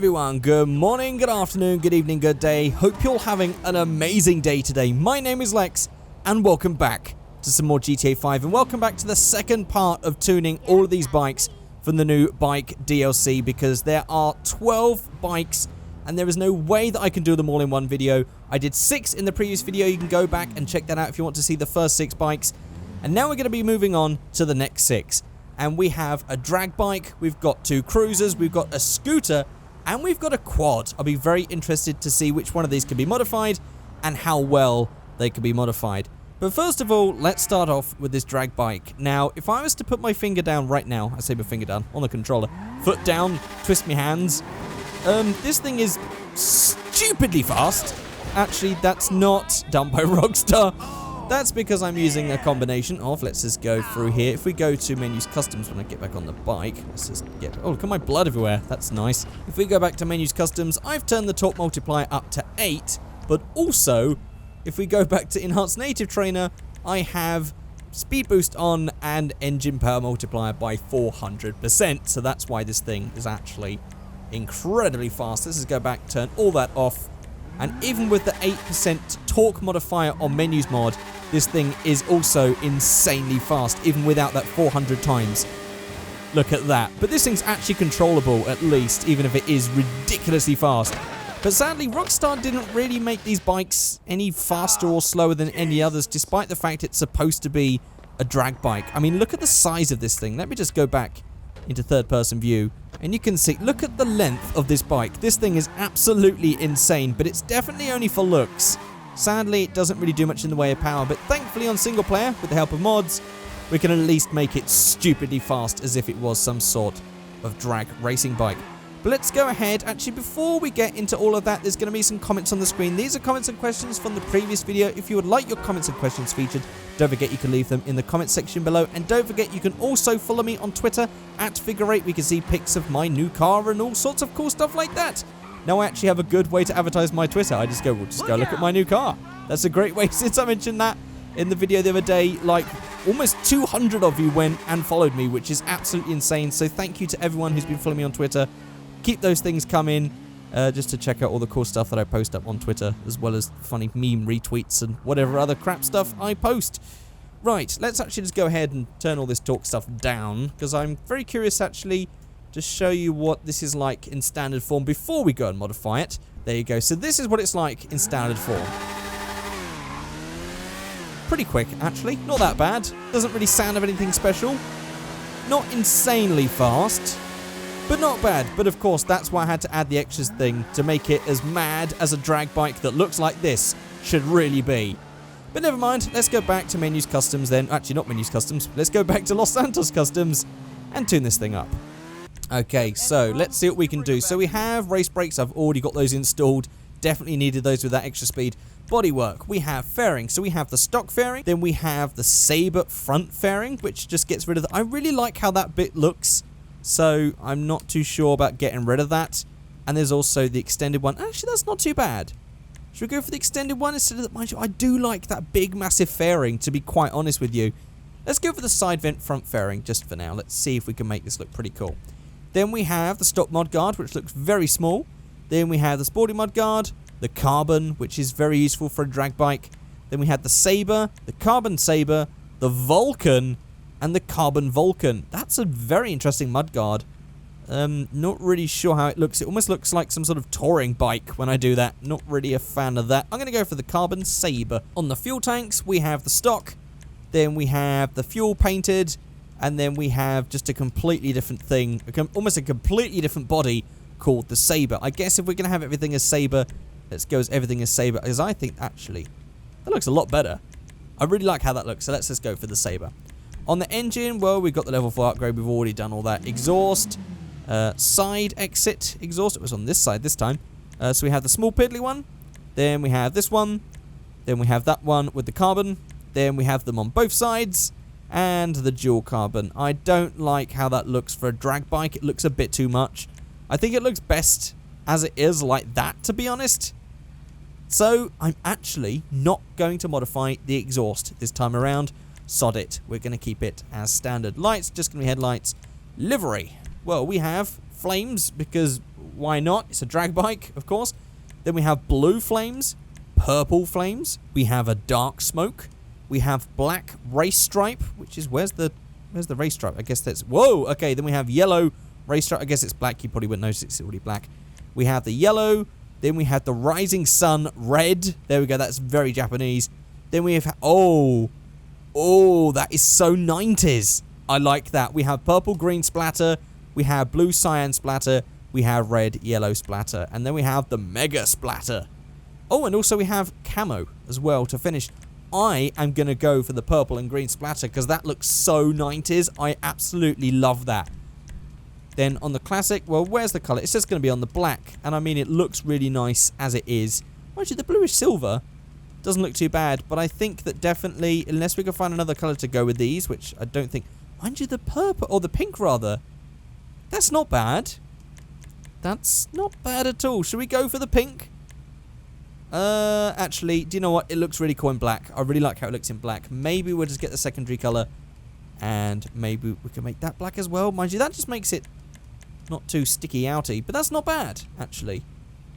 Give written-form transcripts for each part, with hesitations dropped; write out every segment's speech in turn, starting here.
everyone, good morning, good afternoon, good evening, good day. Hope you're having an amazing day today. My name is Lex and welcome back to some more GTA 5 and welcome back to the second part of tuning all of these bikes from the new bike DLC, because there are 12 bikes and there is no way that I can do them all in one video. I did 6 in the previous video. You can go back and check that out if you want to see the first 6 bikes. And now we're going to be moving on to the next 6. And we have a drag bike, we've got 2 cruisers, we've got a scooter, and we've got a quad. I'll be very interested to see which one of these can be modified and how well they can be modified. But first of all, let's start off with this drag bike. Now, if I was to put my finger down right now, I say my finger down on the controller, foot down, twist my hands, this thing is stupidly fast. Actually, that's not done by Rockstar. That's because I'm using a combination of, let's just go through here. If we go to menus customs when I get back on the bike, let's just get, oh, look at my blood everywhere. That's nice. If we go back to menus customs, I've turned the torque multiplier up to 8, but also, if we go back to enhanced native trainer, I have speed boost on and engine power multiplier by 400%. So that's why this thing is actually incredibly fast. Let's just go back, turn all that off. And even with the 8% torque modifier on menus mod, this thing is also insanely fast, even without that 400 times. Look at that. But this thing's actually controllable, at least, even if it is ridiculously fast. But sadly, Rockstar didn't really make these bikes any faster or slower than any others, despite the fact it's supposed to be a drag bike. I mean, look at the size of this thing. Let me just go back into third-person view. And you can see, look at the length of this bike. This thing is absolutely insane, but it's definitely only for looks. Sadly, it doesn't really do much in the way of power, but thankfully on single player, with the help of mods, we can at least make it stupidly fast as if it was some sort of drag racing bike. But let's go ahead. Actually, before we get into all of that, there's going to be some comments on the screen. These are comments and questions from the previous video. If you would like your comments and questions featured, don't forget you can leave them in the comment section below. And don't forget you can also follow me on Twitter at Figureight. We can see pics of my new car and all sorts of cool stuff like that. Now I actually have a good way to advertise my Twitter. I just go, well, just go look at my new car. That's a great way. Since I mentioned that in the video the other day, like almost 200 of you went and followed me, which is absolutely insane. So thank you to everyone who's been following me on Twitter. Keep those things coming, just to check out all the cool stuff that I post up on Twitter, as well as funny meme retweets and whatever other crap stuff I post. Right, let's actually just go ahead and turn all this talk stuff down, because I'm very curious actually to show you what this is like in standard form before we go and modify it. There you go. So this is what it's like in standard form. Pretty quick, actually. Not that bad. Doesn't really sound of anything special. Not insanely fast, but not bad. But of course, that's why I had to add the extras thing to make it as mad as a drag bike that looks like this should really be. But never mind, let's go back to menus customs then. Actually, not menus customs. Let's go back to Los Santos customs and tune this thing up. Okay, so let's see what we can do. So we have race brakes. I've already got those installed. Definitely needed those with that extra speed. Bodywork, we have fairing. So we have the stock fairing. Then we have the Sabre front fairing, which just gets rid of the... I really like how that bit looks. So I'm not too sure about getting rid of that. And there's also the extended one. Actually, that's not too bad. Should we go for the extended one instead of the... Mind you, I do like that big, massive fairing, to be quite honest with you. Let's go for the side vent front fairing just for now. Let's see if we can make this look pretty cool. Then we have the stock mudguard, which looks very small. Then we have the sporty mudguard, the carbon, which is very useful for a drag bike. Then we have the Sabre, the carbon Sabre, the Vulcan, and the carbon Vulcan. That's a very interesting mudguard. Not really sure how it looks. It almost looks like some sort of touring bike when I do that. Not really a fan of that. I'm going to go for the carbon Sabre. On the fuel tanks, we have the stock. Then we have the fuel painted. And then we have just a completely different thing. Almost a completely different body called the Sabre. I guess if we're going to have everything as Sabre, let's go as everything as Sabre. Because I think, actually, that looks a lot better. I really like how that looks. So let's just go for the Sabre. On the engine, well, we've got the level 4 upgrade. We've already done all that. Exhaust. Side exit exhaust. It was on this side this time. So we have the small piddly one. Then we have this one. Then we have that one with the carbon. Then we have them on both sides. And the dual carbon. I don't like how that looks for a drag bike. It looks a bit too much. I think it looks best as it is like that, to be honest. So I'm actually not going to modify the exhaust this time around. Sod it. We're going to keep it as standard. Lights, just going to be headlights. Livery. Well, we have flames because why not? It's a drag bike, of course. Then we have blue flames, purple flames. We have a dark smoke. We have black race stripe, which is, where's the race stripe? I guess that's, whoa, okay. Then we have yellow race stripe. I guess it's black. You probably wouldn't notice it's already black. We have the yellow. Then we have the rising sun red. There we go. That's very Japanese. Then we have, oh, that is so 90s. I like that. We have purple green splatter. We have blue cyan splatter. We have red yellow splatter. And then we have the mega splatter. Oh, and also we have camo as well to finish. I am going to go for the purple and green splatter because that looks so 90s. I absolutely love that. Then on the classic, well, where's the color? It's just going to be on the black. And I mean, it looks really nice as it is. Actually, the bluish silver doesn't look too bad. But I think that definitely, unless we can find another color to go with these, which I don't think. Mind you, the purple, or the pink rather, that's not bad. That's not bad at all. Should we go for the pink? Actually, do you know what? It looks really cool in black. I really like how it looks in black. Maybe we'll just get the secondary color. And maybe we can make that black as well. Mind you, that just makes it not too sticky outy. But that's not bad, actually.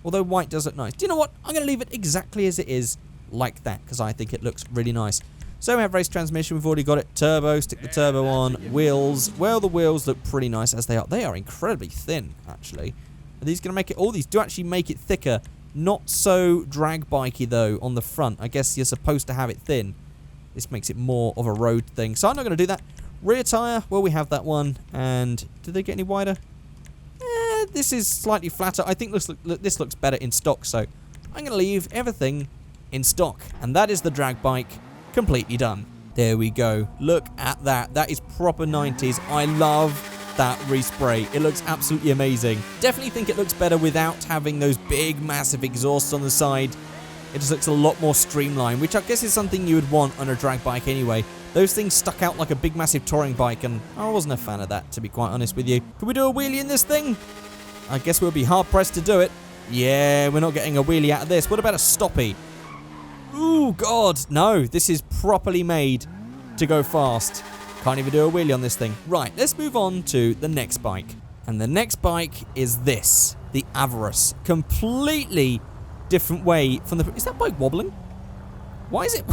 Although white does look nice. Do you know what? I'm going to leave it exactly as it is, like that. Because I think it looks really nice. So we have race transmission. We've already got it. Turbo. Stick the turbo on. Wheels. Well, the wheels look pretty nice as they are. They are incredibly thin, actually. Are these going to make it... All these do actually make it thicker. Not so drag bikey though on the front. I guess you're supposed to have it thin. This makes it more of a road thing. So I'm not going to do that. Rear tyre, well, we have that one. And do they get any wider? This is slightly flatter. I think this looks better in stock. So I'm going to leave everything in stock. And that is the drag bike completely done. There we go. Look at that. That is proper 90s. I love that respray. It looks absolutely amazing. Definitely think it looks better without having those big massive exhausts on the side. It just looks a lot more streamlined, which I guess is something you would want on a drag bike anyway. Those things stuck out like a big massive touring bike, and I wasn't a fan of that, to be quite honest with you. Can we do a wheelie in this thing? I guess we'll be hard pressed to do it. Yeah, we're not getting a wheelie out of this. What about a stoppie? Ooh, God, no. This is properly made to go fast. Can't even do a wheelie on this thing. Right, let's move on to the next bike. And the next bike is this, the Avarus. Completely different way from the... Is that bike wobbling? Why is it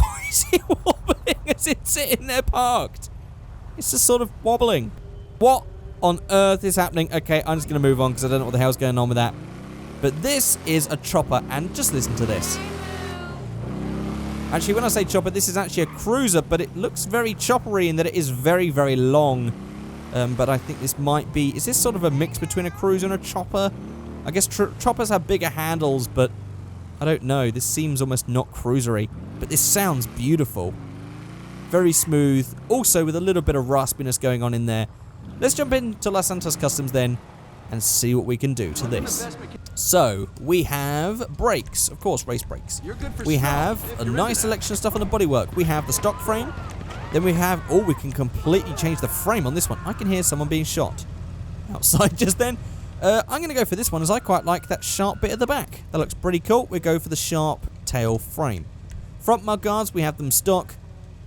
wobbling as it's sitting there parked? It's just sort of wobbling. What on earth is happening? Okay, I'm just going to move on because I don't know what the hell's going on with that. But this is a chopper, and just listen to this. Actually, when I say chopper, this is actually a cruiser, but it looks very choppery in that it is very, very long. But I think this might be... Is this sort of a mix between a cruiser and a chopper? I guess choppers have bigger handles, but I don't know. This seems almost not cruisery. But this sounds beautiful. Very smooth. Also with a little bit of raspiness going on in there. Let's jump into Los Santos Customs then and see what we can do to this. So, we have brakes. Of course, race brakes. We have a nice selection of stuff on the bodywork. We have the stock frame. Then we have... Oh, we can completely change the frame on this one. I can hear someone being shot outside just then. I'm going to go for this one as I quite like that sharp bit at the back. That looks pretty cool. We go for the sharp tail frame. Front mudguards, we have them stock.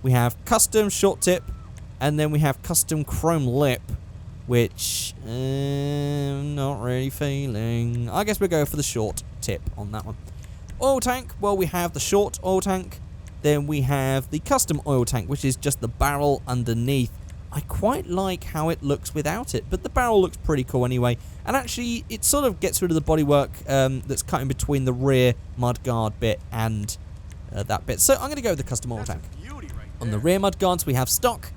We have custom short tip. And then we have custom chrome lip, which I'm not really feeling. I guess we'll go for the short tip on that one. Oil tank, well, we have the short oil tank. Then we have the custom oil tank, which is just the barrel underneath. I quite like how it looks without it, but the barrel looks pretty cool anyway. And actually, it sort of gets rid of the bodywork that's cut in between the rear mudguard bit and that bit. So I'm going to go with the custom oil tank. On the rear mudguards, we have stock.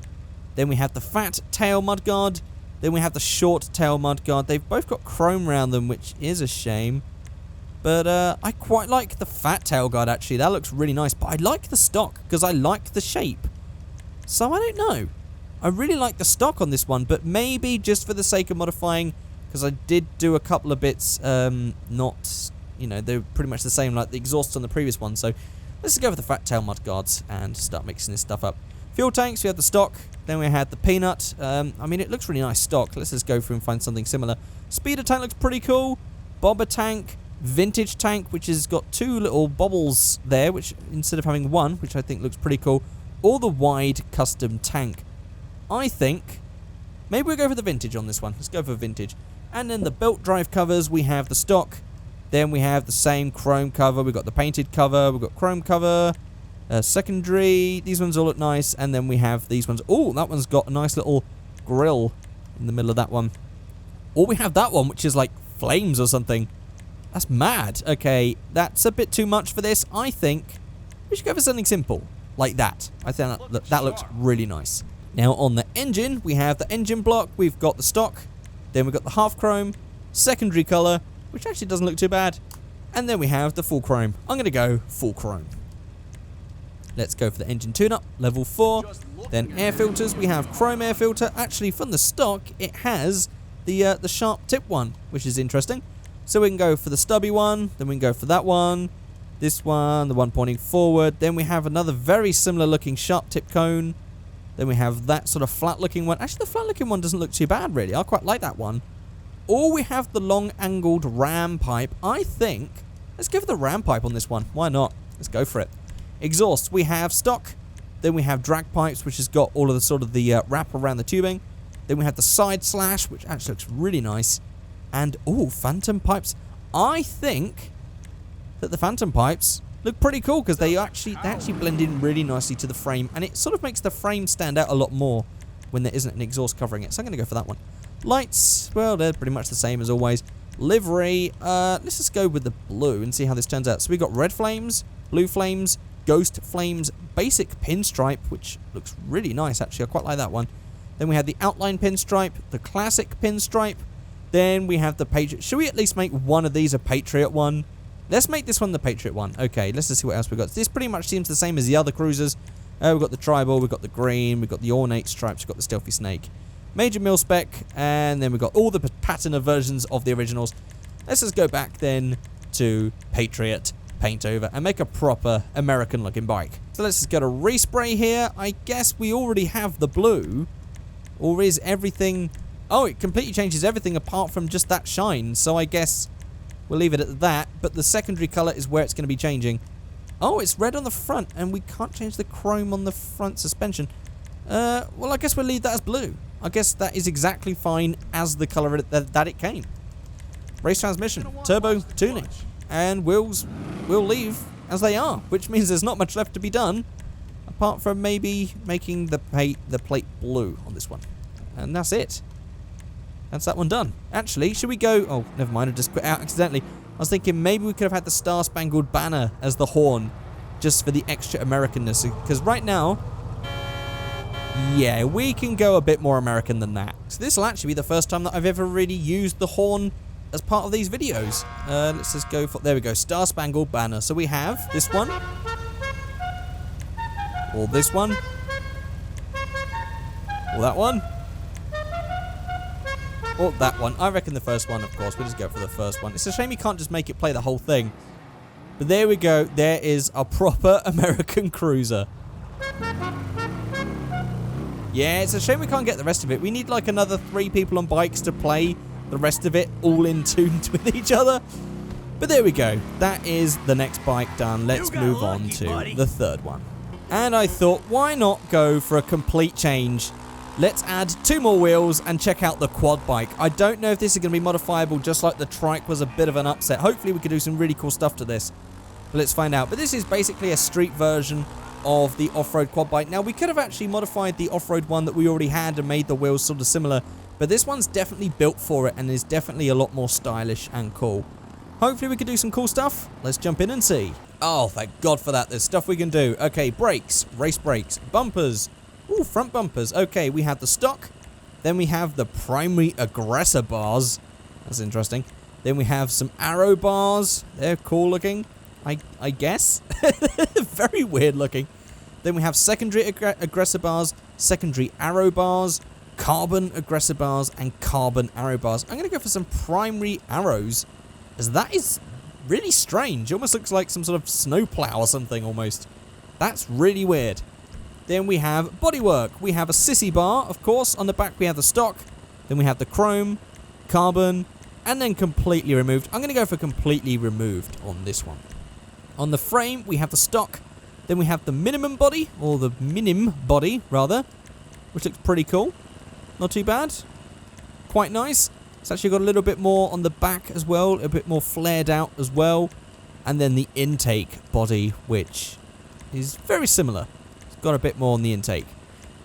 Then we have the fat tail mudguard. Then we have the short tail mudguard. They've both got chrome around them, which is a shame. But I quite like the fat tail guard, actually. That looks really nice. But I like the stock because I like the shape. So I don't know. I really like the stock on this one, but maybe just for the sake of modifying, because I did do a couple of bits, not, you know, they're pretty much the same like the exhausts on the previous one. So let's go with the fat tail mudguards and start mixing this stuff up. Fuel tanks, we had the stock, then we had the peanut. I mean, it looks really nice stock. Let's just go through and find something similar. Speeder tank looks pretty cool. Bobber tank, vintage tank, which has got two little bobbles there, which instead of having one, which I think looks pretty cool. Or the wide custom tank. I think maybe we'll go for the vintage on this one. Let's go for vintage. And then the belt drive covers, we have the stock. Then we have the same chrome cover. We've got the painted cover. We've got chrome cover. Secondary. These ones all look nice. And then we have these ones. Oh, that one's got a nice little grill in the middle of that one. Or we have that one, which is like flames or something. That's mad. Okay, that's a bit too much for this. I think we should go for something simple, like that. I think that looks really nice. Now, on the engine, we have the engine block. We've got the stock. Then we've got the half chrome, secondary color, which actually doesn't look too bad. And then we have the full chrome. I'm going to go full chrome. Let's go for the engine tune-up, level 4. Then air filters, we have chrome air filter. Actually, from the stock, it has the sharp tip one, which is interesting. So we can go for the stubby one, then we can go for that one, this one, the one pointing forward. Then we have another very similar looking sharp tip cone. Then we have that sort of flat looking one. Actually, the flat looking one doesn't look too bad, really. I quite like that one. Or we have the long angled ram pipe. I think, let's go for the ram pipe on this one. Why not? Let's go for it. Exhaust, we have stock. Then we have drag pipes, which has got all of the sort of the wrap around the tubing. Then we have the side slash, which actually looks really nice. And, oh, phantom pipes. I think that the phantom pipes look pretty cool because they actually blend in really nicely to the frame. And it sort of makes the frame stand out a lot more when there isn't an exhaust covering it. So I'm going to go for that one. Lights, well, they're pretty much the same as always. Livery, let's just go with the blue and see how this turns out. So we've got red flames, blue flames, ghost flames, basic pinstripe, which looks really nice, actually. I quite like that one. Then we have the outline pinstripe, the classic pinstripe. Then we have the Patriot. Should we at least make one of these a Patriot one? Let's make this one the Patriot one. Okay, let's just see what else we've got. This pretty much seems the same as the other cruisers. We've got the tribal, we've got the green, we've got the ornate stripes, we've got the stealthy snake. Major mil spec, and then we've got all the patina versions of the originals. Let's just go back then to Patriot paint over and make a proper American looking bike. So let's just get a respray here. I guess we already have the blue. Or is everything... Oh, it completely changes everything apart from just that shine. So I guess we'll leave it at that. But the secondary color is where it's going to be changing. Oh, it's red on the front. And we can't change the chrome on the front suspension. Well, I guess we'll leave that as blue. I guess that is exactly fine as the color that it came. Race transmission, turbo tuning. And wheels will leave as they are. Which means there's not much left to be done. Apart from maybe making the plate blue on this one. And that's it. That's that one done. Actually, should we go... Oh, never mind. I just quit out accidentally. I was thinking maybe we could have had the Star Spangled Banner as the horn. Just for the extra Americanness. Because right now... Yeah, we can go a bit more American than that. So this will actually be the first time that I've ever really used the horn as part of these videos. Let's just go for... There we go. Star Spangled Banner. So we have this one. Or this one. Or that one. Or that one. I reckon the first one, of course. We'll just go for the first one. It's a shame you can't just make it play the whole thing. But there we go. There is a proper American cruiser. Yeah, it's a shame we can't get the rest of it. We need like another 3 people on bikes to play the rest of it all in tune with each other. But there we go. That is the next bike done. Let's move on to the third one. And I thought, why not go for a complete change? Let's add 2 more wheels and check out the quad bike. I don't know if this is going to be modifiable, just like the trike was a bit of an upset. Hopefully we could do some really cool stuff to this. But let's find out. But this is basically a street version of the off-road quad bike. Now, we could have actually modified the off-road one that we already had and made the wheels sort of similar. But this one's definitely built for it and is definitely a lot more stylish and cool. Hopefully we can do some cool stuff. Let's jump in and see. Oh, thank God for that. There's stuff we can do. Okay, brakes, race brakes, bumpers. Ooh, front bumpers. Okay, we have the stock. Then we have the primary aggressor bars. That's interesting. Then we have some arrow bars. They're cool looking, I guess. Very weird looking. Then we have secondary aggressor bars, secondary arrow bars, carbon aggressor bars, and carbon arrow bars. I'm going to go for some primary arrows, as that is really strange. It almost looks like some sort of snowplow or something almost. That's really weird. Then we have bodywork. We have a sissy bar, of course. On the back we have the stock. Then we have the chrome, carbon, and then completely removed. I'm going to go for completely removed on this one. On the frame we have the stock. Then we have the minimum body, or the minim body rather, which looks pretty cool. Not too bad. Quite nice. It's actually got a little bit more on the back as well, a bit more flared out as well. And then the intake body, which is very similar. It's got a bit more on the intake.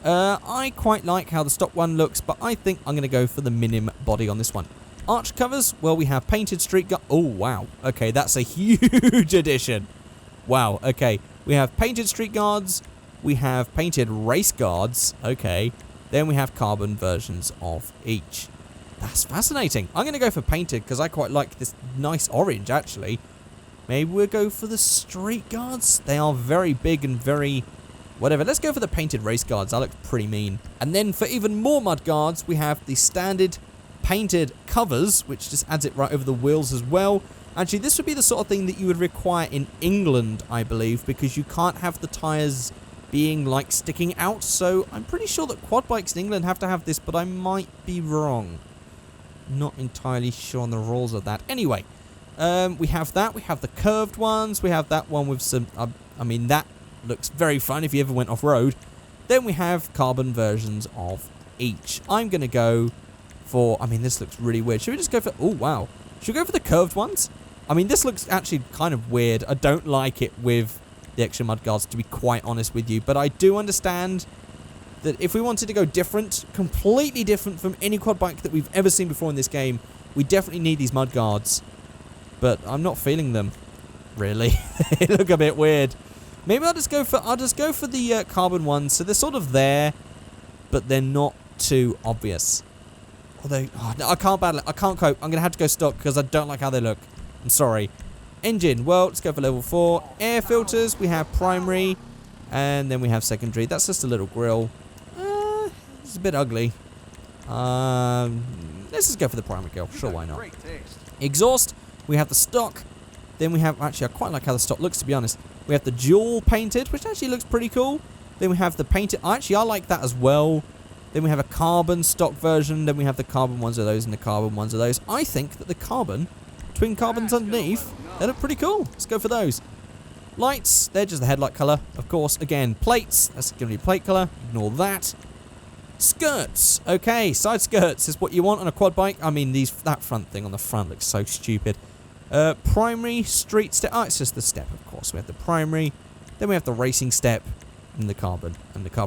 I quite like how the stock one looks, but I think I'm going to go for the minim body on this one. Arch covers, well, we have painted street guard. Oh, wow. Okay, that's a huge addition. Wow, okay. We have painted street guards. We have painted race guards. Okay. Then we have carbon versions of each. That's fascinating. I'm going to go for painted because I quite like this nice orange, actually. Maybe we'll go for the street guards. They are very big and very... whatever. Let's go for the painted race guards. That looks pretty mean. And then for even more mud guards, we have the standard painted covers, which just adds it right over the wheels as well. Actually, this would be the sort of thing that you would require in England, I believe, because you can't have the tyres being, like, sticking out. So I'm pretty sure that quad bikes in England have to have this, but I might be wrong. Not entirely sure on the rules of that. Anyway, we have that. We have the curved ones. We have that one with some... I mean, that looks very fun if you ever went off-road. Then we have carbon versions of each. I'm going to go for... I mean, this looks really weird. Should we just go for... oh, wow. Should we go for the curved ones? I mean, this looks actually kind of weird. I don't like it with the extra mudguards, to be quite honest with you. But I do understand that if we wanted to go different, completely different from any quad bike that we've ever seen before in this game, we definitely need these mudguards. But I'm not feeling them, really. They look a bit weird. Maybe I'll just go for the carbon ones. So they're sort of there, but they're not too obvious. Although, oh, no, I can't battle it. I can't cope. I'm going to have to go stock because I don't like how they look. I'm sorry. Engine. Well, let's go for level 4. Air filters. We have primary. And then we have secondary. That's just a little grill. It's a bit ugly. Let's just go for the primary grill. Sure, why not? Exhaust. We have the stock. Then we have... actually, I quite like how the stock looks, to be honest. We have the dual painted, which actually looks pretty cool. Then we have the painted... actually, I like that as well. Then we have a carbon stock version. Then we have the carbon ones of those and the carbon ones of those. I think that the carbon, twin carbons underneath, they look pretty cool. Let's go for those. Lights, they're just the headlight colour, of course. Again, plates, that's going to be plate colour. Ignore that. Skirts. Okay, side skirts is what you want on a quad bike. I mean, that front thing on the front looks so stupid. Primary street step. Oh, it's just the step, of course. We have the primary. Then we have the racing step and the carbon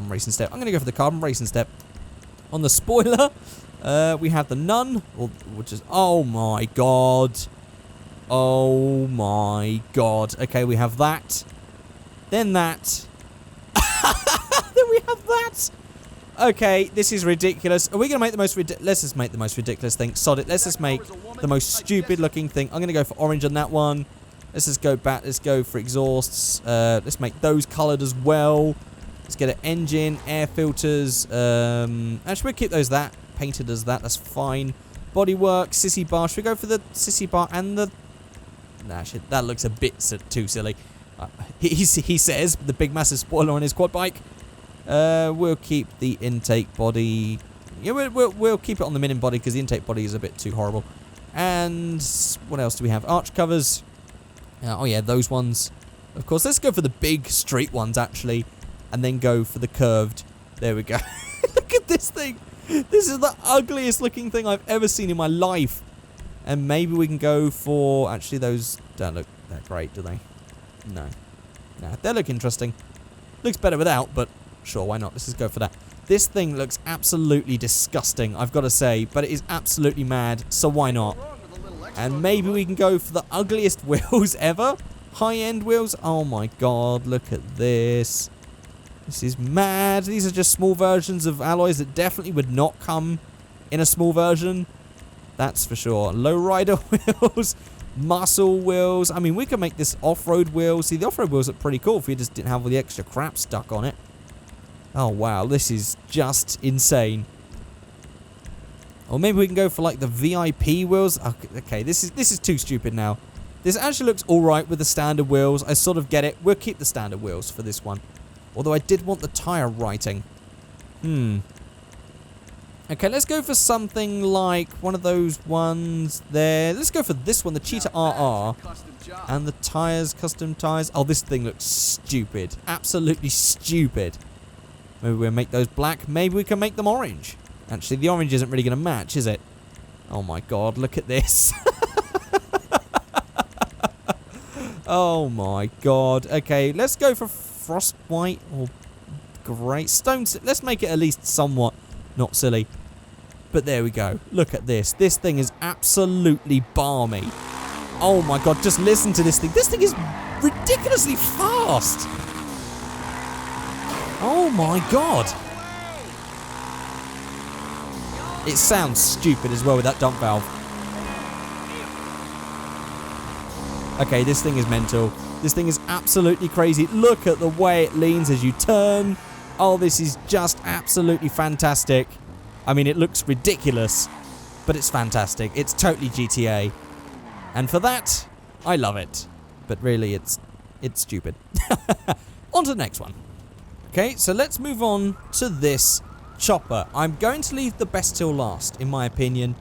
racing step. I'm going to go for the carbon racing step. On the spoiler, we have the nun, which is... oh my god. Oh my god. Okay, we have that. Then that. Then we have that. Okay, this is ridiculous. Are we going to make the most ridiculous... let's just make the most ridiculous thing. Sod it. Let's just make the most stupid looking thing. I'm going to go for orange on that one. Let's just go back. Let's go for exhausts. Let's make those coloured as well. Let's get an engine, air filters. Actually, we'll keep those painted as that. That's fine. Bodywork, sissy bar. Should we go for the sissy bar and the... nah, shit, that looks a bit too silly. He says, the big massive spoiler on his quad bike. We'll keep the intake body. Yeah, we'll keep it on the minim body because the intake body is a bit too horrible. And what else do we have? Arch covers. Oh yeah, those ones. Of course, let's go for the big street ones actually. And then go for the curved. There we go. Look at this thing. This is the ugliest looking thing I've ever seen in my life. And maybe we can go for... actually, those don't look that great, do they? No. Nah, they look interesting. Looks better without, but sure, why not? Let's just go for that. This thing looks absolutely disgusting, I've got to say. But it is absolutely mad, so why not? And maybe we can go for the ugliest wheels ever. High-end wheels. Oh my god, look at this. This is mad. These are just small versions of alloys that definitely would not come in a small version. That's for sure. Lowrider wheels. Muscle wheels. I mean, we could make this off-road wheels. See, the off-road wheels look pretty cool if we just didn't have all the extra crap stuck on it. Oh, wow. This is just insane. Or maybe we can go for, like, the VIP wheels. Okay, this is too stupid now. This actually looks alright with the standard wheels. I sort of get it. We'll keep the standard wheels for this one. Although I did want the tyre writing. Okay, let's go for something like one of those ones there. Let's go for this one, the Cheetah RR. And the tyres, custom tyres. Oh, this thing looks stupid. Absolutely stupid. Maybe we'll make those black. Maybe we can make them orange. Actually, the orange isn't really going to match, is it? Oh my god, look at this. Oh my god. Okay, let's go for frostbite or grey. Stones. Let's make it at least somewhat not silly. But there we go. Look at this. This thing is absolutely balmy. Oh my god, just listen to this thing. This thing is ridiculously fast. Oh my god. It sounds stupid as well with that dump valve. Okay, this thing is mental. This thing is absolutely crazy. Look at the way it leans as you turn. Oh, this is just absolutely fantastic. I mean, it looks ridiculous, but it's fantastic. It's totally GTA. And for that, I love it. But really, it's stupid. On to the next one. Okay, so let's move on to this chopper. I'm going to leave the best till last, in my opinion.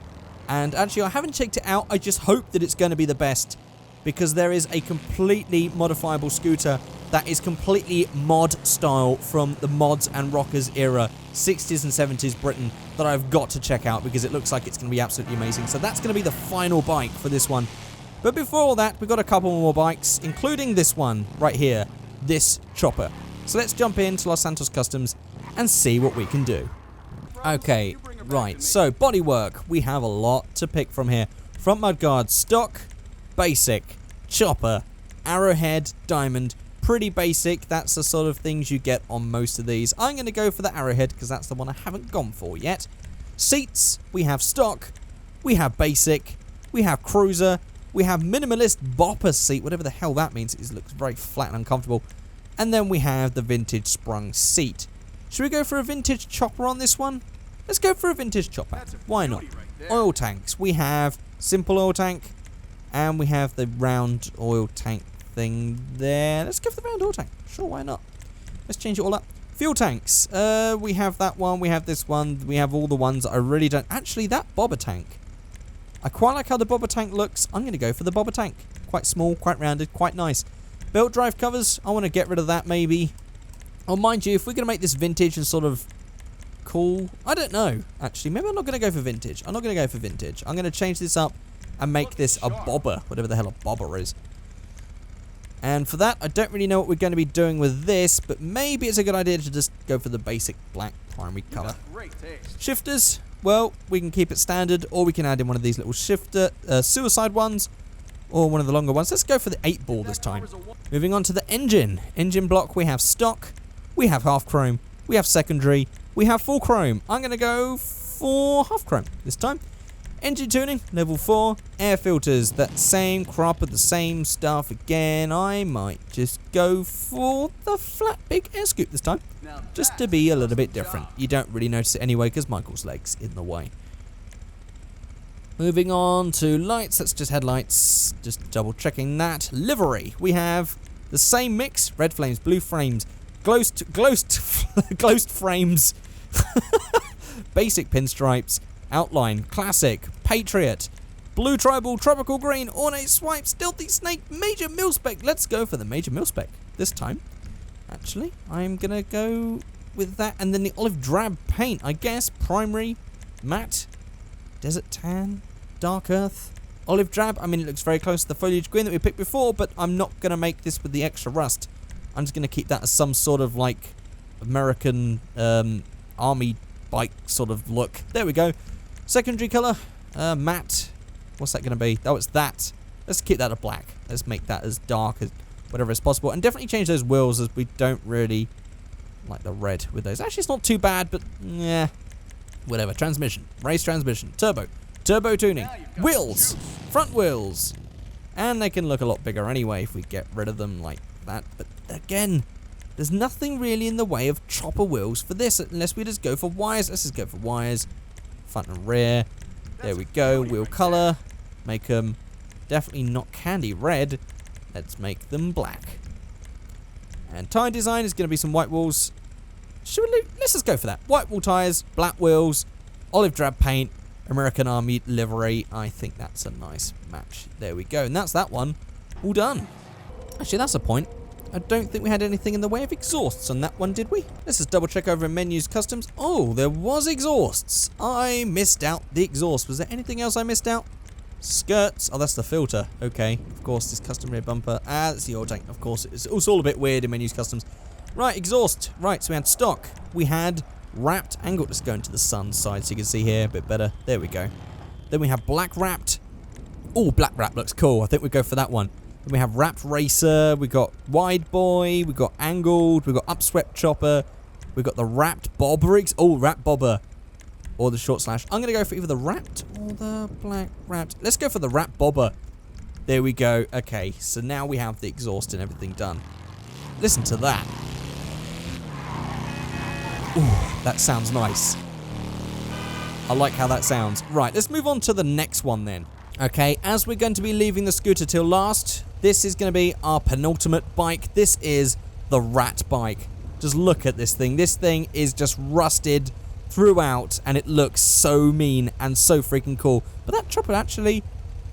And actually, I haven't checked it out. I just hope that it's going to be the best, because there is a completely modifiable scooter that is completely mod style from the mods and rockers era, 60s and 70s Britain, that I've got to check out because it looks like it's going to be absolutely amazing. So that's going to be the final bike for this one. But before all that, we've got a couple more bikes, including this one right here, this chopper. So let's jump into Los Santos Customs and see what we can do. Okay, right, so bodywork. We have a lot to pick from here. Front mudguard, stock, basic, chopper, arrowhead, diamond. Pretty basic. That's the sort of things you get on most of these. I'm going to go for the arrowhead because that's the one I haven't gone for yet. Seats, we have stock, we have basic, we have cruiser, we have minimalist bopper seat, whatever the hell that means. It looks very flat and uncomfortable. And then we have the vintage sprung seat. Should we go for a vintage chopper on this one? Let's go for a vintage chopper. Why not? Oil tanks. We have simple oil tank, and we have the round oil tank thing there. Let's go for the round oil tank. Sure, why not? Let's change it all up. Fuel tanks. We have that one. We have this one. We have all the ones that I really don't... Actually, that bobber tank. I quite like how the bobber tank looks. I'm going to go for the bobber tank. Quite small, quite rounded, quite nice. Belt drive covers. I want to get rid of that, maybe. Oh, mind you, if we're going to make this vintage and sort of cool... I don't know. Actually, maybe I'm not going to go for vintage. I'm not going to go for vintage. I'm going to change this up and make this a bobber, whatever the hell a bobber is. And for that, I don't really know what we're going to be doing with this, but maybe it's a good idea to just go for the basic black primary colour. Shifters, well, we can keep it standard, or we can add in one of these little shifter, suicide ones, or one of the longer ones. Let's go for the 8-ball this time. Moving on to the engine. Engine block, we have stock, we have half chrome, we have secondary, we have full chrome. I'm going to go for half chrome this time. Engine tuning, level 4. Air filters, that same crop of the same stuff again. I might just go for the flat big air scoop this time, just to be a little bit different. You don't really notice it anyway because Michael's leg's in the way. Moving on to lights, that's just headlights, just double checking that. Livery, we have the same mix, red flames, blue frames, glowed frames, basic pinstripes, outline, classic, patriot, blue tribal, tropical green, ornate swipe, stealthy snake, major mil-spec. Let's go for the major mil-spec this time. Actually, I'm gonna go with that, and then the olive drab paint, I guess. Primary, matte, desert tan, dark earth, olive drab. I mean, it looks very close to the foliage green that we picked before, but I'm not gonna make this with the extra rust. I'm just gonna keep that as some sort of like American army bike sort of look. There we go. Secondary colour, matte. What's that going to be? Oh, it's that. Let's keep that a black. Let's make that as dark as whatever is possible. And definitely change those wheels, as we don't really like the red with those. Actually, it's not too bad, but yeah. Whatever. Transmission. Race transmission. Turbo. Turbo tuning. Wheels. Front wheels. And they can look a lot bigger anyway if we get rid of them like that. But again, there's nothing really in the way of chopper wheels for this, unless we just go for wires. Let's just go for wires. Front and rear. There we go. Wheel color. Make them definitely not candy red. Let's make them black. And tyre design is going to be some white walls. Let's just go for that. White wall tyres, black wheels, olive drab paint, American Army livery. I think that's a nice match. There we go. And that's that one all done. Actually, that's a point. I don't think we had anything in the way of exhausts on that one, did we? Let's just double check over in menus, customs. Oh, there was exhausts. I missed out the exhaust. Was there anything else I missed out? Skirts. Oh, that's the filter. Okay. Of course, this custom rear bumper. Ah, that's the oil tank. Of course, it's all a bit weird in menus, customs. Right, exhaust. Right, so we had stock. We had wrapped angle. Let's go into the sun side so you can see here a bit better. There we go. Then we have black wrapped. Oh, black wrap looks cool. I think we go for that one. Then we have wrapped racer. We got wide boy. We got angled. We got upswept chopper. We got the wrapped bob rigs. Oh, wrapped bobber. Or the short slash. I'm going to go for either the wrapped or the black wrapped. Let's go for the wrapped bobber. There we go. Okay, so now we have the exhaust and everything done. Listen to that. Ooh, that sounds nice. I like how that sounds. Right, let's move on to the next one then. Okay, as we're going to be leaving the scooter till last, this is going to be our penultimate bike. This is the rat bike. Just look at this thing. This thing is just rusted throughout, and it looks so mean and so freaking cool. But that chopper actually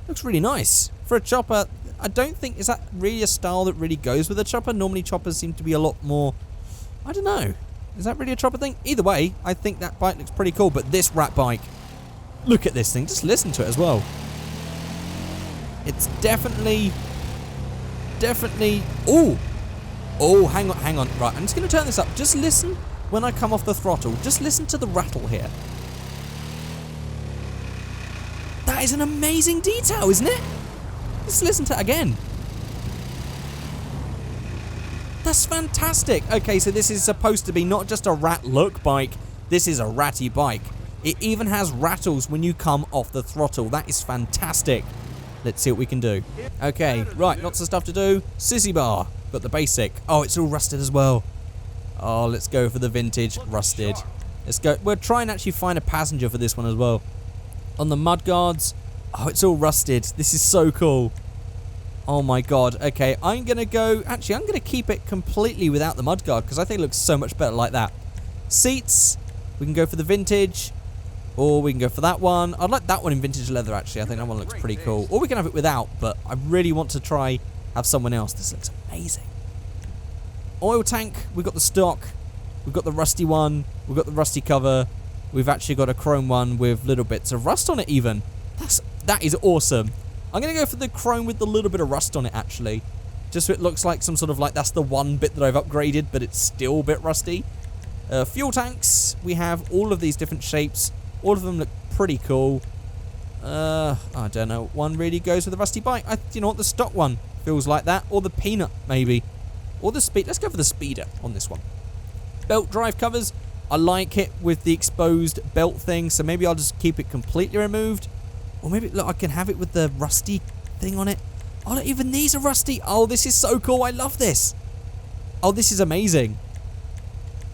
looks really nice. For a chopper, I don't think, is that really a style that really goes with a chopper? Normally choppers seem to be a lot more, I don't know. Is that really a chopper thing? Either way, I think that bike looks pretty cool. But this rat bike, look at this thing. Just listen to it as well. It's definitely... Oh, hang on. Right, I'm just going to turn this up. Just listen when I come off the throttle. Just listen to the rattle here. That is an amazing detail, isn't it? Just listen to it again. That's fantastic. Okay, so this is supposed to be not just a rat look bike. This is a ratty bike. It even has rattles when you come off the throttle. That is fantastic. Let's see what we can do. Okay, right, lots of stuff to do. Sissy bar, got the basic. Oh, it's all rusted as well. Oh, let's go for the vintage rusted. Let's go. We'll try and actually find a passenger for this one as well. On the mud guards, oh, it's all rusted. This is so cool. Oh my god. Okay, I'm going to go... Actually, I'm going to keep it completely without the mudguard because I think it looks so much better like that. Seats, we can go for the vintage. Or we can go for that one. I'd like that one in vintage leather, actually. I think that one looks pretty cool. Or we can have it without, but I really want to try have someone else. This looks amazing. Oil tank, we've got the stock. We've got the rusty one. We've got the rusty cover. We've actually got a chrome one with little bits of rust on it even. That is awesome. I'm going to go for the chrome with the little bit of rust on it, actually. Just so it looks like some sort of like, that's the one bit that I've upgraded, but it's still a bit rusty. Fuel tanks, we have all of these different shapes. All of them look pretty cool. I don't know. One really goes with the rusty bike. You know what? The stock one feels like that. Or the peanut, maybe. Or the speed. Let's go for the speeder on this one. Belt drive covers. I like it with the exposed belt thing. So maybe I'll just keep it completely removed. Or maybe, look, I can have it with the rusty thing on it. Oh, look, even these are rusty. Oh, this is so cool. I love this. Oh, this is amazing.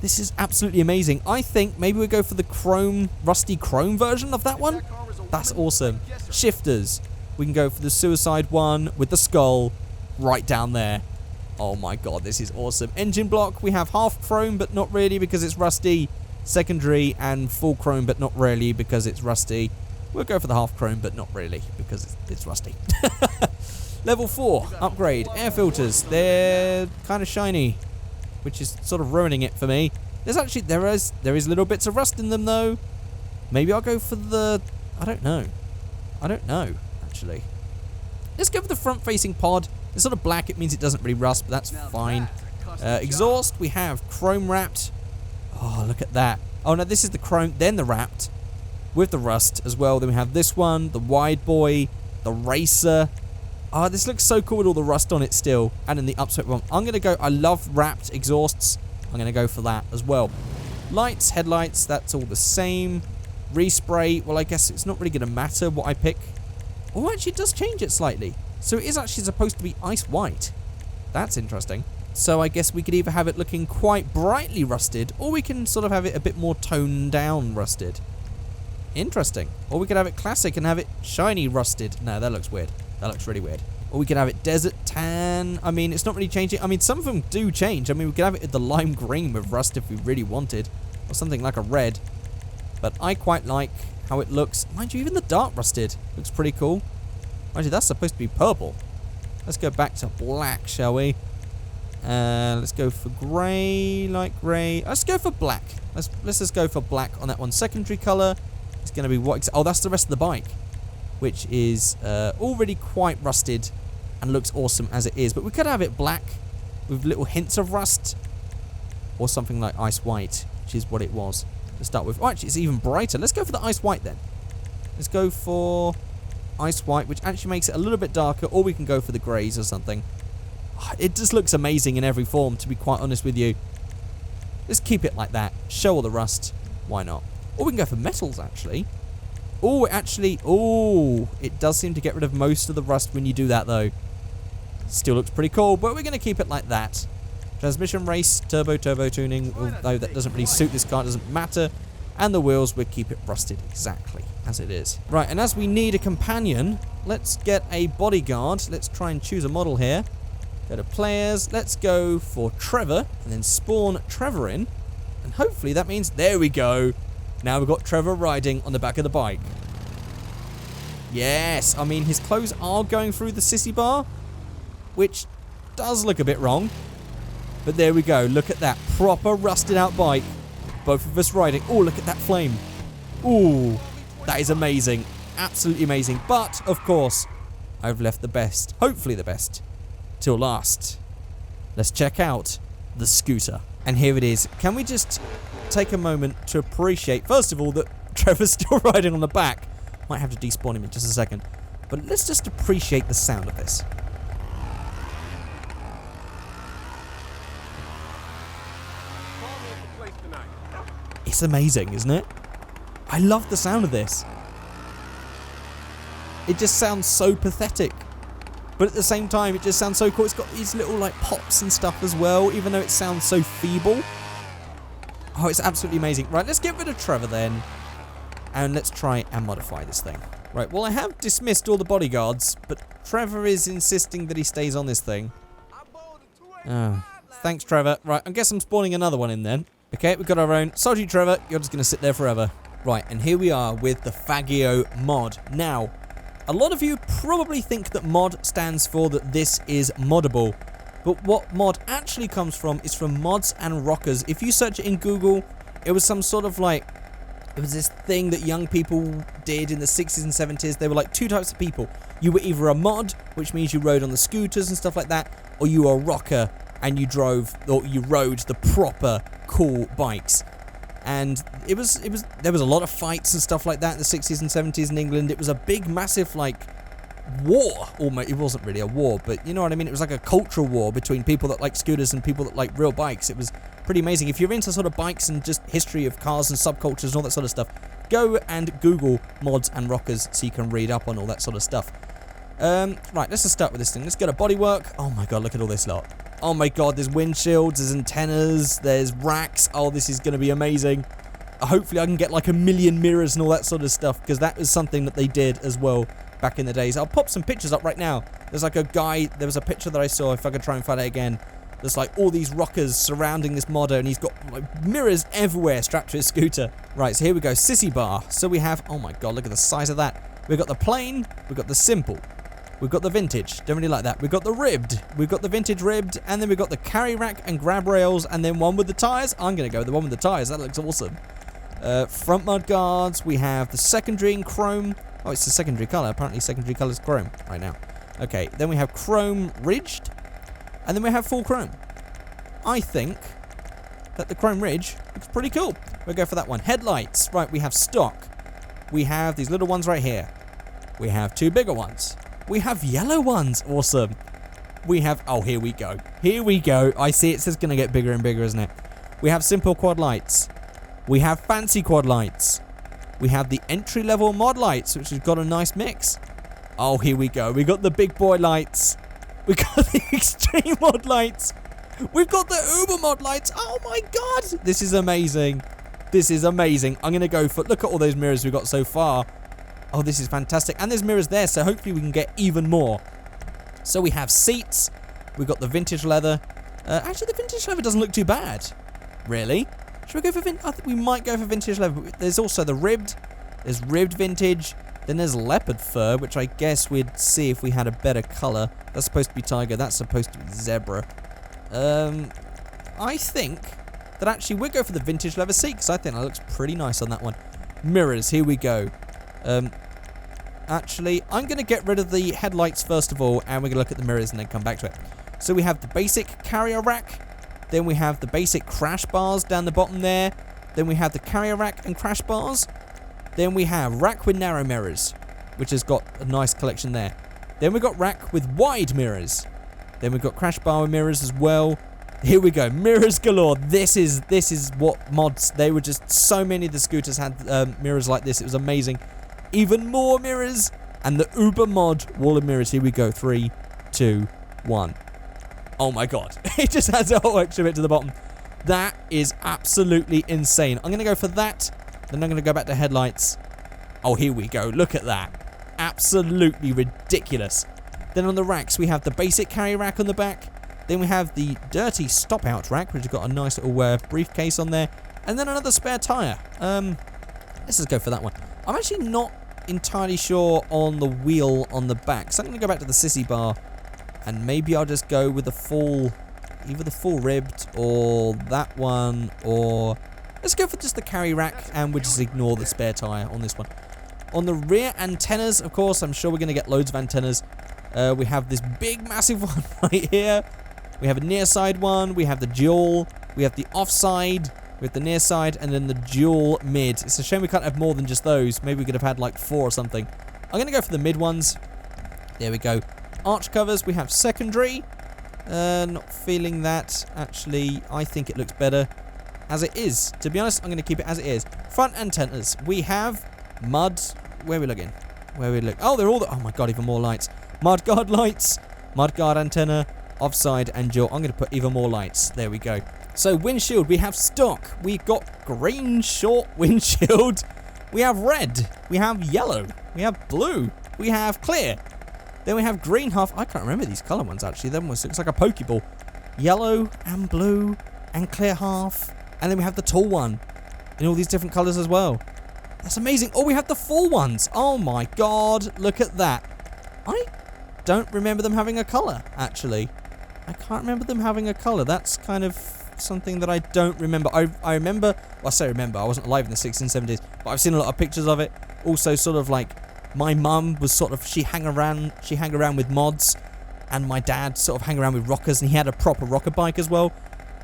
This is absolutely amazing. I think maybe we'll go for the chrome, rusty chrome version of that one. That's awesome. Shifters. We can go for the suicide one with the skull right down there. Oh my god, this is awesome. Engine block, we have half chrome, but not really because it's rusty. Secondary and full chrome, but not really because it's rusty. We'll go for the half chrome, but not really because it's rusty. Level 4, upgrade. Air filters. They're kind of shiny, which is sort of ruining it for me. There's actually, there is little bits of rust in them though. Maybe I'll go for the, I don't know, actually. Let's go for the front facing pod. It's sort of black, it means it doesn't really rust, but that's fine. Exhaust, we have chrome wrapped. Oh, look at that. Oh no, this is the chrome, then the wrapped with the rust as well. Then we have this one, the wide boy, the racer. Oh, this looks so cool with all the rust on it still. And in the upswept one. I'm going to go, I love wrapped exhausts. I'm going to go for that as well. Lights, headlights, that's all the same. Respray, well, I guess it's not really going to matter what I pick. Oh, actually, it does change it slightly. So it is actually supposed to be ice white. That's interesting. So I guess we could either have it looking quite brightly rusted, or we can sort of have it a bit more toned down rusted. Interesting. Or we could have it classic and have it shiny rusted. No, that looks weird. That looks really weird. Or we could have it desert tan. I mean, it's not really changing. I mean, some of them do change. I mean, we could have it at the lime green with rust if we really wanted. Or something like a red. But I quite like how it looks. Mind you, even the dark rusted looks pretty cool. Mind you, that's supposed to be purple. Let's go back to black, shall we? Let's go for grey, light grey. Let's go for black. Let's just go for black on that one. Secondary colour is going to be what? Oh, that's the rest of the bike, which is already quite rusted and looks awesome as it is. But we could have it black with little hints of rust, or something like ice white, which is what it was to start with. Oh, actually, it's even brighter. Let's go for the ice white then. Let's go for ice white, which actually makes it a little bit darker, or we can go for the greys or something. It just looks amazing in every form, to be quite honest with you. Let's keep it like that. Show all the rust. Why not? Or we can go for metals, actually. Oh, it does seem to get rid of most of the rust when you do that, though. Still looks pretty cool, but we're going to keep it like that. Transmission race, turbo tuning, although that doesn't really suit this car, doesn't matter. And the wheels, we'll keep it rusted exactly as it is. Right, and as we need a companion, let's get a bodyguard. Let's try and choose a model here. Go to players, let's go for Trevor, and then spawn Trevor in. And hopefully that means, there we go. Now we've got Trevor riding on the back of the bike. Yes, I mean, his clothes are going through the sissy bar, which does look a bit wrong. But there we go, look at that proper rusted out bike. Both of us riding. Oh, look at that flame. Ooh, that is amazing. Absolutely amazing. But, of course, I've left the best, hopefully the best, till last. Let's check out the scooter. And here it is. Can we just take a moment to appreciate, first of all, that Trevor's still riding on the back. Might have to despawn him in just a second. But let's just appreciate the sound of this. It's amazing, isn't it? I love the sound of this. It just sounds so pathetic. But at the same time, it just sounds so cool. It's got these little like pops and stuff as well, even though it sounds so feeble. Oh, it's absolutely amazing. Right, let's get rid of Trevor then. And let's try and modify this thing. Right, well, I have dismissed all the bodyguards, but Trevor is insisting that he stays on this thing. Oh, thanks, Trevor. Right, I guess I'm spawning another one in then. Okay, we've got our own. Sorry, Trevor, you're just going to sit there forever. Right, and here we are with the Figureight mod. Now, a lot of you probably think that mod stands for that this is moddable. But what mod actually comes from is from mods and rockers. If you search it in Google, it was some sort of like, it was this thing that young people did in the 60s and 70s. There were like two types of people. You were either a mod, which means you rode on the scooters and stuff like that, or you were a rocker and you drove, or you rode the proper cool bikes. And there was a lot of fights and stuff like that in the 60s and 70s in England. It was a big, massive, like, war. Almost, it wasn't really a war, but you know what I mean? It was like a cultural war between people that like scooters and people that like real bikes. It was pretty amazing. If you're into sort of bikes and just history of cars and subcultures and all that sort of stuff, go and Google mods and rockers so you can read up on all that sort of stuff. Right, let's just start with this thing. Let's go to bodywork. Oh my god, look at all this lot. Oh my god, there's windshields, there's antennas, there's racks. Oh, this is going to be amazing. Hopefully I can get like 1 million mirrors and all that sort of stuff, because that was something that they did as well back in the days. I'll pop some pictures up right now. There's like a guy, there was a picture that I saw, if I could try and find it again. There's like all these rockers surrounding this modder, and he's got like mirrors everywhere strapped to his scooter. Right, so here we go, sissy bar. So we have, oh my god, look at the size of that. We've got the plain, we've got the simple. We've got the vintage, don't really like that. We've got the ribbed, we've got the vintage ribbed, and then we've got the carry rack and grab rails, and then one with the tyres. I'm going to go with the one with the tyres, that looks awesome. Front mud guards, we have the secondary in chrome. Oh, it's the secondary colour, apparently secondary colour is chrome right now. Okay, then we have chrome ridged, and then we have full chrome. I think that the chrome ridge looks pretty cool. We'll go for that one. Headlights, right, we have stock. We have these little ones right here. We have two bigger ones. We have yellow ones. Awesome. We have... Oh, here we go. Here we go. I see it's just going to get bigger and bigger, isn't it? We have simple quad lights. We have fancy quad lights. We have the entry-level mod lights, which has got a nice mix. Oh, here we go. We got the big boy lights. We got the extreme mod lights. We've got the uber mod lights. Oh, my God. This is amazing. This is amazing. I'm going to go for... Look at all those mirrors we've got so far. Oh, this is fantastic. And there's mirrors there, so hopefully we can get even more. So we have seats. We've got the vintage leather. Actually, the vintage leather doesn't look too bad. Really? Should we go for vintage? I think we might go for vintage leather. There's also the ribbed. There's ribbed vintage. Then there's leopard fur, which I guess we'd see if we had a better colour. That's supposed to be tiger. That's supposed to be zebra. I think that actually we'll go for the vintage leather seat because I think that looks pretty nice on that one. Mirrors, here we go. Actually, I'm going to get rid of the headlights first of all, and we're going to look at the mirrors and then come back to it. So we have the basic carrier rack, then we have the basic crash bars down the bottom there, then we have the carrier rack and crash bars, then we have rack with narrow mirrors, which has got a nice collection there. Then we've got rack with wide mirrors. Then we've got crash bar with mirrors as well. Here we go, mirrors galore. This is what mods, they were just, so many of the scooters had mirrors like this. It was amazing. Even more mirrors, and the Uber mod wall of mirrors. Here we go, 3, 2, 1. Oh my god, it just adds a whole extra bit to the bottom. That is absolutely insane. I'm going to go for that, then I'm going to go back to headlights. Oh, here we go, look at that. Absolutely ridiculous. Then on the racks, we have the basic carry rack on the back. Then we have the dirty stop-out rack, which has got a nice little briefcase on there. And then another spare tyre. Let's just go for that one. I'm actually not entirely sure on the wheel on the back, so I'm going to go back to the sissy bar. And maybe I'll just go with the full, either the full ribbed or that one, or let's go for just the carry rack and we'll just ignore the spare tyre on this one. On the rear antennas, of course, I'm sure we're going to get loads of antennas. We have this big, massive one right here. We have a near side one. We have the dual. We have the offside. We have the near side and then the dual mid. It's a shame we can't have more than just those. Maybe we could have had like 4 or something. I'm going to go for the mid ones. There we go. Arch covers, we have secondary. Not feeling that. Actually, I think it looks better as it is. To be honest, I'm going to keep it as it is. Front antennas, we have mud. Where are we looking? Where are we look? Oh, they're all the, oh my god, even more lights. Mud guard lights, mud guard antenna, offside and dual. I'm going to put even more lights. There we go. So windshield, we have stock. We've got green short windshield. We have red. We have yellow. We have blue. We have clear. Then we have green half. I can't remember these colour ones actually. That one looks like a Pokeball. Yellow and blue and clear half. And then we have the tall one in all these different colours as well. That's amazing. Oh, we have the full ones. Oh my god. Look at that. I don't remember them having a colour actually. I can't remember them having a colour. That's kind of something that I don't remember. I remember, well, I say remember, I wasn't alive in the 60s and 70s, but I've seen a lot of pictures of it. Also sort of like, my mum was sort of, she hang around with mods, and my dad sort of hang around with rockers, and he had a proper rocker bike as well.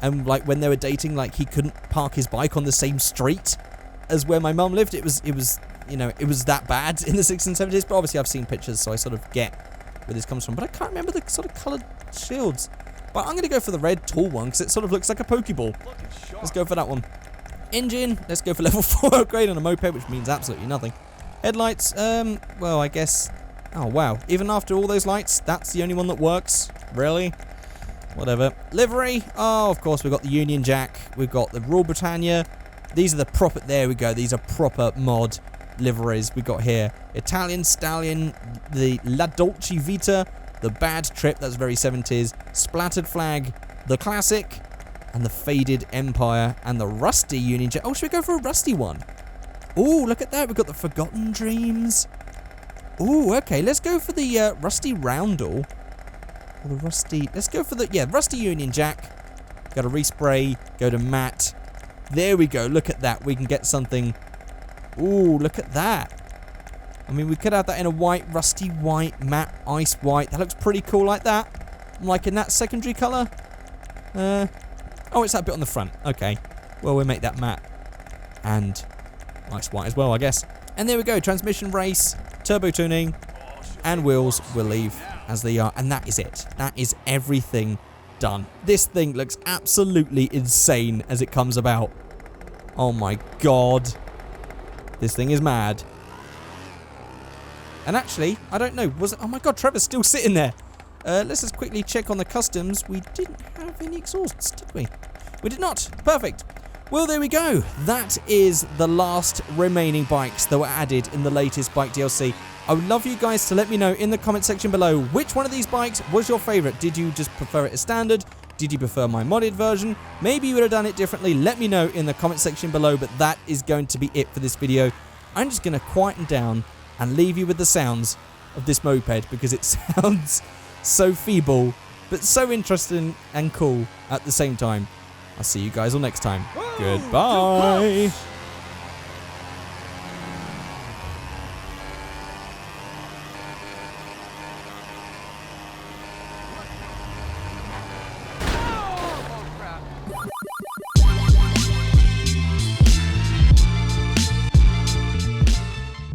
And like when they were dating, like he couldn't park his bike on the same street as where my mum lived. It was, you know, it was that bad in the 60s and 70s, but obviously I've seen pictures, so I sort of get where this comes from. But I can't remember the sort of coloured shields. But I'm going to go for the red tall one because it sort of looks like a Pokeball. Let's go for that one. Engine, let's go for level 4 upgrade on a moped, which means absolutely nothing. Headlights, well, I guess... Oh, wow. Even after all those lights, that's the only one that works? Really? Whatever. Livery, oh, of course, we've got the Union Jack. We've got the Royal Britannia. These are the proper... There we go. These are proper mod liveries we got here. Italian Stallion, the La Dolce Vita, the Bad Trip, that's very 70s, Splattered Flag, the Classic, and the Faded Empire, and the Rusty Union Jack. Oh, should we go for a rusty one? Oh, look at that. We've got the Forgotten Dreams. Oh, okay. Let's go for the Rusty Roundel. Or the Rusty... Let's go for the... Yeah, Rusty Union Jack. Got a respray. Go to matte. There we go. Look at that. We can get something... Ooh, look at that. I mean, we could have that in a white, rusty white, matte, ice white. That looks pretty cool like that. I'm liking that secondary colour. Oh, it's that bit on the front. Okay. Well, we'll make that matte. And ice white as well, I guess. And there we go. Transmission race, turbo tuning, and wheels will leave as they are. And that is it. That is everything done. This thing looks absolutely insane as it comes about. Oh my god. This thing is mad. And actually, I don't know, was it... Oh my god, Trevor's still sitting there. Let's just quickly check on the customs. We didn't have any exhausts, did we? We did not. Perfect. Well, there we go. That is the last remaining bikes that were added in the latest bike DLC. I would love you guys to let me know in the comment section below which one of these bikes was your favourite. Did you just prefer it as standard? Did you prefer my modded version? Maybe you would have done it differently. Let me know in the comment section below, but that is going to be it for this video. I'm just going to quieten down and leave you with the sounds of this moped because it sounds so feeble but so interesting and cool at the same time. I'll see you guys all next time. Goodbye.